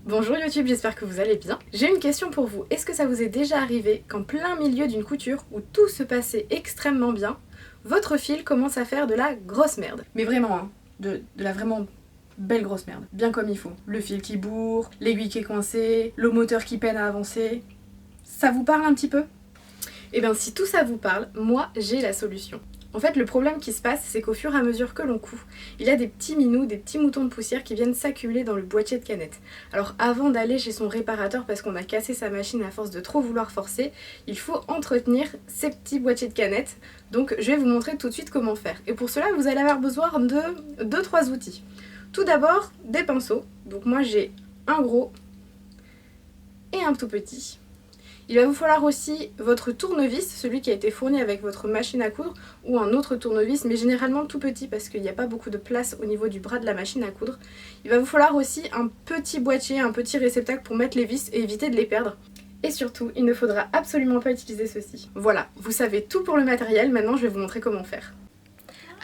Bonjour YouTube, j'espère que vous allez bien. J'ai une question pour vous. Est-ce que ça vous est déjà arrivé qu'en plein milieu d'une couture où tout se passait extrêmement bien, votre fil commence à faire de la grosse merde? Mais vraiment, hein, de la vraiment belle grosse merde. Bien comme il faut. Le fil qui bourre, l'aiguille qui est coincée, le moteur qui peine à avancer. Ça vous parle un petit peu? Eh bien si tout ça vous parle, moi j'ai la solution. En fait, le problème qui se passe, c'est qu'au fur et à mesure que l'on coud, il y a des petits minous, des petits moutons de poussière qui viennent s'accumuler dans le boîtier de canette. Alors avant d'aller chez son réparateur parce qu'on a cassé sa machine à force de trop vouloir forcer, il faut entretenir ces petits boîtiers de canette. Donc je vais vous montrer tout de suite comment faire. Et pour cela, vous allez avoir besoin de 2-3 outils. Tout d'abord, des pinceaux. Donc moi j'ai un gros et un tout petit. Il va vous falloir aussi votre tournevis, celui qui a été fourni avec votre machine à coudre, ou un autre tournevis, mais généralement tout petit parce qu'il n'y a pas beaucoup de place au niveau du bras de la machine à coudre. Il va vous falloir aussi un petit boîtier, un petit réceptacle pour mettre les vis et éviter de les perdre. Et surtout, il ne faudra absolument pas utiliser ceci. Voilà, vous savez tout pour le matériel, maintenant je vais vous montrer comment faire.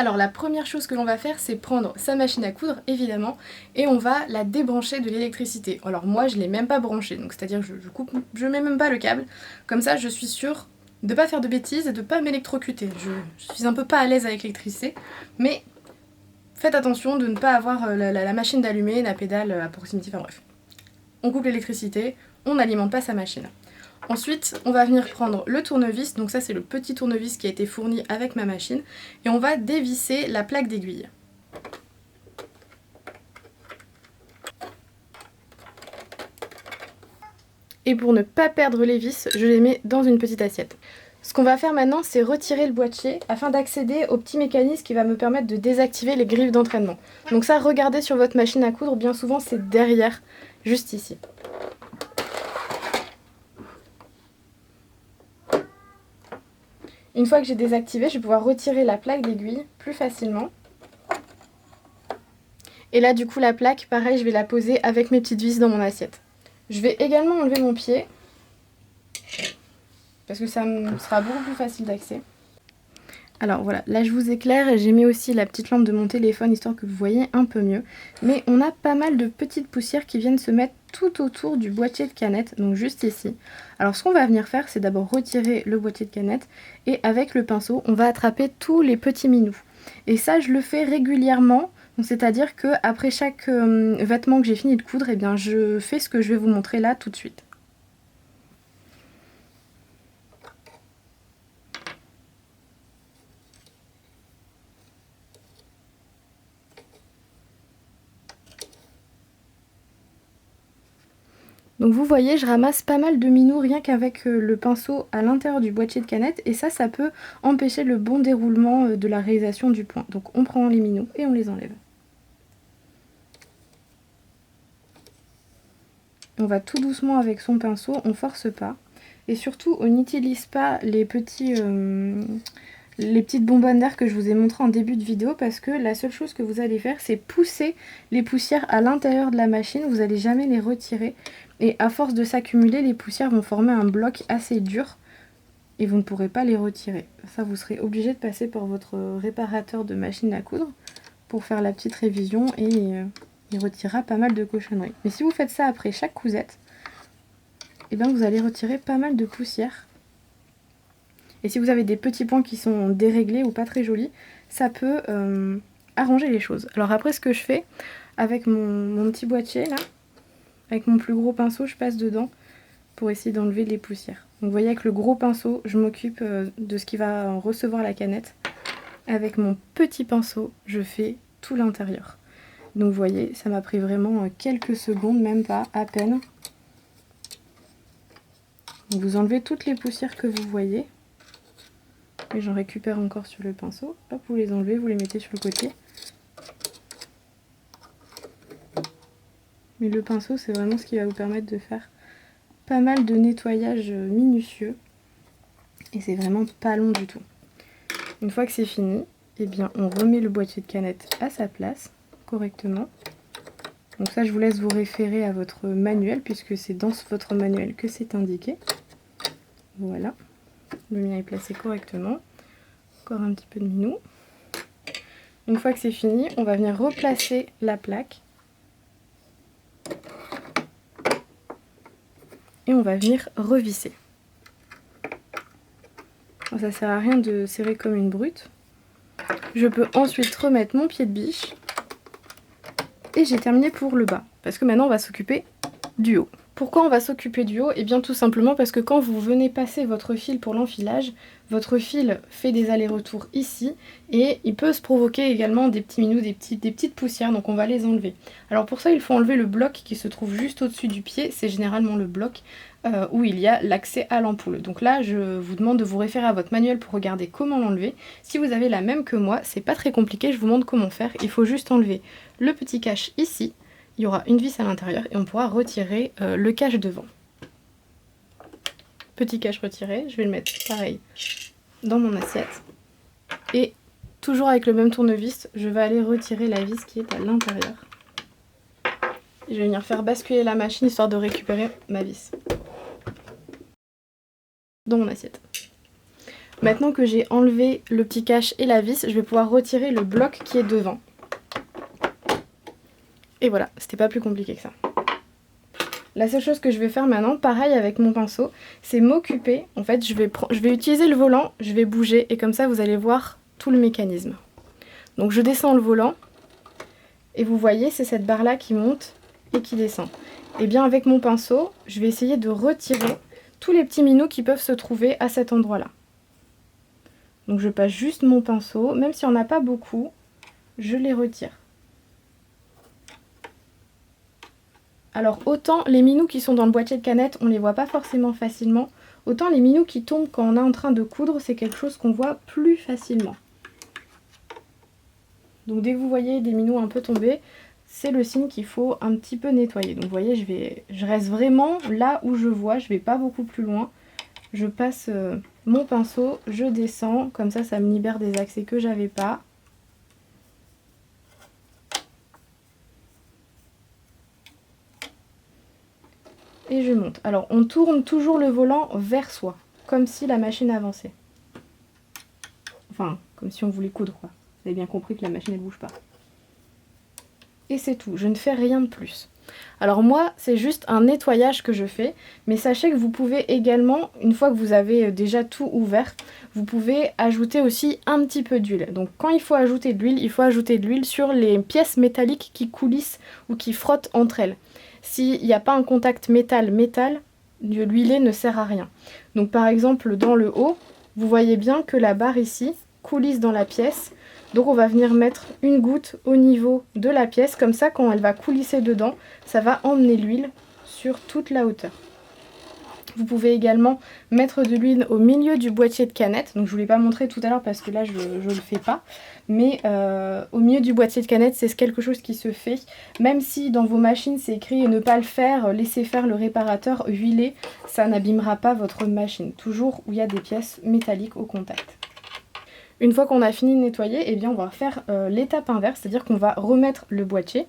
Alors la première chose que l'on va faire, c'est prendre sa machine à coudre, évidemment, et on va la débrancher de l'électricité. Alors moi, je ne l'ai même pas branchée, donc c'est-à-dire je mets même pas le câble. Comme ça, je suis sûre de ne pas faire de bêtises et de ne pas m'électrocuter. Je suis un peu pas à l'aise avec l'électricité, mais faites attention de ne pas avoir la machine d'allumer, la pédale à proximité, enfin bref. On coupe l'électricité, on n'alimente pas sa machine. Ensuite, on va venir prendre le tournevis, donc ça c'est le petit tournevis qui a été fourni avec ma machine, et on va dévisser la plaque d'aiguille. Et pour ne pas perdre les vis, je les mets dans une petite assiette. Ce qu'on va faire maintenant, c'est retirer le boîtier afin d'accéder au petit mécanisme qui va me permettre de désactiver les griffes d'entraînement. Donc ça, regardez sur votre machine à coudre, bien souvent c'est derrière, juste ici. Une fois que j'ai désactivé, je vais pouvoir retirer la plaque d'aiguille plus facilement. Et là, du coup, la plaque, pareil, je vais la poser avec mes petites vis dans mon assiette. Je vais également enlever mon pied, parce que ça me sera beaucoup plus facile d'accès. Alors voilà, là je vous éclaire et j'ai mis aussi la petite lampe de mon téléphone, histoire que vous voyez un peu mieux. Mais on a pas mal de petites poussières qui viennent se mettre tout autour du boîtier de canette, donc juste ici. Alors ce qu'on va venir faire, c'est d'abord retirer le boîtier de canette, et avec le pinceau, on va attraper tous les petits minous. Et ça, je le fais régulièrement, c'est-à-dire qu'après chaque vêtement que j'ai fini de coudre, eh bien, je fais ce que je vais vous montrer là tout de suite. Donc vous voyez, je ramasse pas mal de minous rien qu'avec le pinceau à l'intérieur du boîtier de canette, et ça peut empêcher le bon déroulement de la réalisation du point. Donc on prend les minous et on les enlève. On va tout doucement avec son pinceau, on force pas. Et surtout, on n'utilise pas les petites bonbonnes d'air que je vous ai montré en début de vidéo, parce que la seule chose que vous allez faire, c'est pousser les poussières à l'intérieur de la machine, vous n'allez jamais les retirer. Et à force de s'accumuler, les poussières vont former un bloc assez dur et vous ne pourrez pas les retirer. Ça, vous serez obligé de passer par votre réparateur de machine à coudre pour faire la petite révision, et il retirera pas mal de cochonneries. Mais si vous faites ça après chaque cousette, et bien vous allez retirer pas mal de poussière. Et si vous avez des petits points qui sont déréglés ou pas très jolis, ça peut arranger les choses. Alors après, ce que je fais avec mon petit boîtier là, avec mon plus gros pinceau, je passe dedans pour essayer d'enlever les poussières. Donc vous voyez, avec le gros pinceau, je m'occupe de ce qui va recevoir la canette. Avec mon petit pinceau, je fais tout l'intérieur. Donc vous voyez, ça m'a pris vraiment quelques secondes, même pas, à peine. Donc vous enlevez toutes les poussières que vous voyez. Et j'en récupère encore sur le pinceau. Hop, vous les enlevez, vous les mettez sur le côté. Mais le pinceau, c'est vraiment ce qui va vous permettre de faire pas mal de nettoyage minutieux. Et c'est vraiment pas long du tout. Une fois que c'est fini, eh bien, on remet le boîtier de canette à sa place, correctement. Donc ça, je vous laisse vous référer à votre manuel, puisque c'est dans votre manuel que c'est indiqué. Voilà. Le mien est placé correctement. Encore un petit peu de minou. Une fois que c'est fini, on va venir replacer la plaque et on va venir revisser. Bon, ça sert à rien de serrer comme une brute. Je peux ensuite remettre mon pied de biche et j'ai terminé pour le bas parce que maintenant on va s'occuper du haut. Pourquoi on va s'occuper du haut? Eh bien tout simplement parce que quand vous venez passer votre fil pour l'enfilage, votre fil fait des allers-retours ici et il peut se provoquer également des petits minous, des petites poussières, donc on va les enlever. Alors pour ça il faut enlever le bloc qui se trouve juste au-dessus du pied, c'est généralement le bloc où il y a l'accès à l'ampoule. Donc là je vous demande de vous référer à votre manuel pour regarder comment l'enlever. Si vous avez la même que moi, c'est pas très compliqué, je vous montre comment faire. Il faut juste enlever le petit cache ici. Il y aura une vis à l'intérieur et on pourra retirer le cache devant. Petit cache retiré, je vais le mettre pareil dans mon assiette. Et toujours avec le même tournevis, je vais aller retirer la vis qui est à l'intérieur. Je vais venir faire basculer la machine histoire de récupérer ma vis dans mon assiette. Maintenant que j'ai enlevé le petit cache et la vis, je vais pouvoir retirer le bloc qui est devant. Et voilà, c'était pas plus compliqué que ça. La seule chose que je vais faire maintenant, pareil avec mon pinceau, c'est m'occuper. En fait, je vais utiliser le volant, je vais bouger et comme ça vous allez voir tout le mécanisme. Donc je descends le volant et vous voyez, c'est cette barre là qui monte et qui descend. Et bien avec mon pinceau, je vais essayer de retirer tous les petits minous qui peuvent se trouver à cet endroit là. Donc je passe juste mon pinceau, même si on n'a pas beaucoup, je les retire. Alors autant les minous qui sont dans le boîtier de canettes, on les voit pas forcément facilement, autant les minous qui tombent quand on est en train de coudre, c'est quelque chose qu'on voit plus facilement. Donc dès que vous voyez des minous un peu tombés, c'est le signe qu'il faut un petit peu nettoyer. Donc vous voyez, je reste vraiment là où je vois, je vais pas beaucoup plus loin. Je passe mon pinceau, je descends, comme ça me libère des accès que j'avais pas. Et je monte. Alors on tourne toujours le volant vers soi, comme si la machine avançait. Enfin, comme si on voulait coudre quoi. Vous avez bien compris que la machine elle bouge pas. Et c'est tout, je ne fais rien de plus. Alors moi, c'est juste un nettoyage que je fais, mais sachez que vous pouvez également, une fois que vous avez déjà tout ouvert, vous pouvez ajouter aussi un petit peu d'huile. Donc quand il faut ajouter de l'huile, il faut ajouter de l'huile sur les pièces métalliques qui coulissent ou qui frottent entre elles. S'il n'y a pas un contact métal-métal, l'huiler ne sert à rien. Donc par exemple dans le haut, vous voyez bien que la barre ici coulisse dans la pièce. Donc on va venir mettre une goutte au niveau de la pièce, comme ça quand elle va coulisser dedans, ça va emmener l'huile sur toute la hauteur. Vous pouvez également mettre de l'huile au milieu du boîtier de canettes. Donc je ne vous l'ai pas montré tout à l'heure parce que là je ne le fais pas. Mais au milieu du boîtier de canettes, c'est quelque chose qui se fait. Même si dans vos machines c'est écrit ne pas le faire, laissez faire le réparateur, huiler, ça n'abîmera pas votre machine. Toujours où il y a des pièces métalliques au contact. Une fois qu'on a fini de nettoyer, eh bien on va faire l'étape inverse, c'est-à-dire qu'on va remettre le boîtier,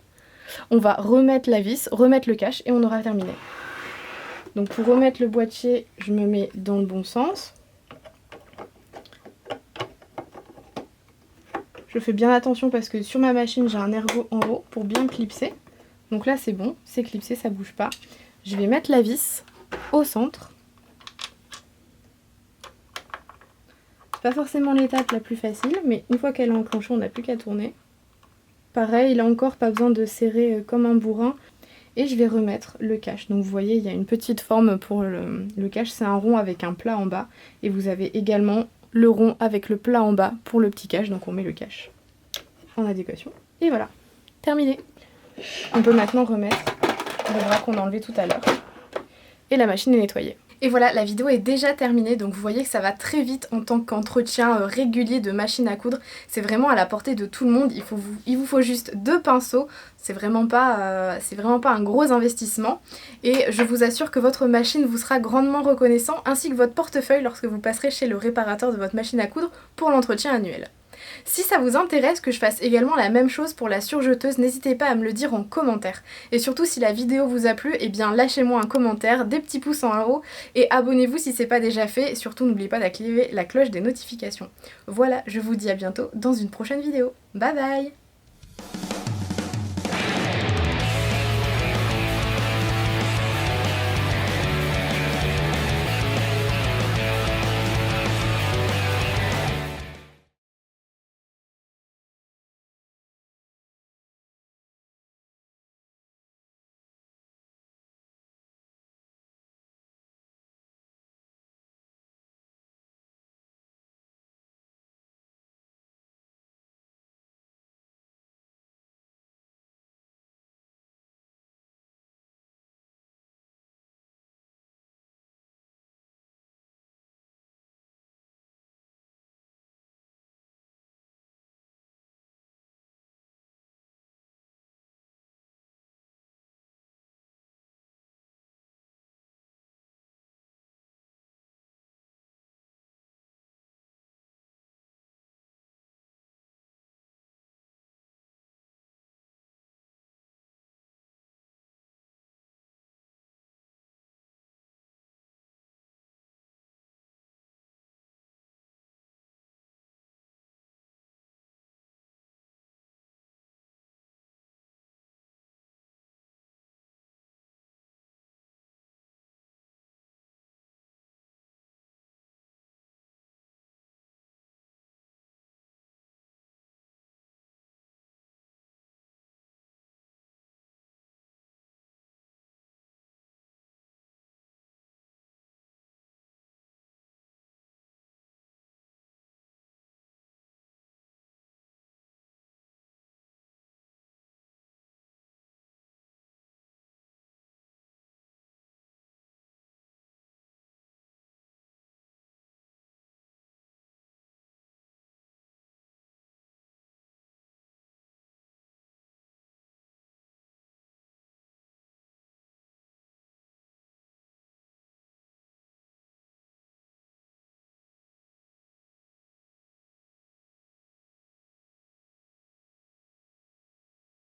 on va remettre la vis, remettre le cache et on aura terminé. Donc pour remettre le boîtier, je me mets dans le bon sens. Je fais bien attention parce que sur ma machine j'ai un ergot en haut pour bien clipser. Donc là c'est bon, c'est clipsé, ça bouge pas. Je vais mettre la vis au centre. C'est pas forcément l'étape la plus facile, mais une fois qu'elle est enclenchée, on n'a plus qu'à tourner. Pareil, là encore, pas besoin de serrer comme un bourrin. Et je vais remettre le cache. Donc vous voyez, il y a une petite forme pour le cache, c'est un rond avec un plat en bas. Et vous avez également le rond avec le plat en bas pour le petit cache. Donc on met le cache en adéquation. Et voilà, terminé. On peut maintenant remettre le bras qu'on a enlevé tout à l'heure. Et la machine est nettoyée. Et voilà, la vidéo est déjà terminée, donc vous voyez que ça va très vite en tant qu'entretien régulier de machine à coudre. C'est vraiment à la portée de tout le monde, il vous faut juste 2 pinceaux, c'est vraiment pas un gros investissement. Et je vous assure que votre machine vous sera grandement reconnaissant, ainsi que votre portefeuille lorsque vous passerez chez le réparateur de votre machine à coudre pour l'entretien annuel. Si ça vous intéresse que je fasse également la même chose pour la surjeteuse, n'hésitez pas à me le dire en commentaire. Et surtout si la vidéo vous a plu, eh bien lâchez-moi un commentaire, des petits pouces en haut et abonnez-vous si c'est pas déjà fait. Et surtout n'oubliez pas d'activer la cloche des notifications. Voilà, je vous dis à bientôt dans une prochaine vidéo. Bye bye!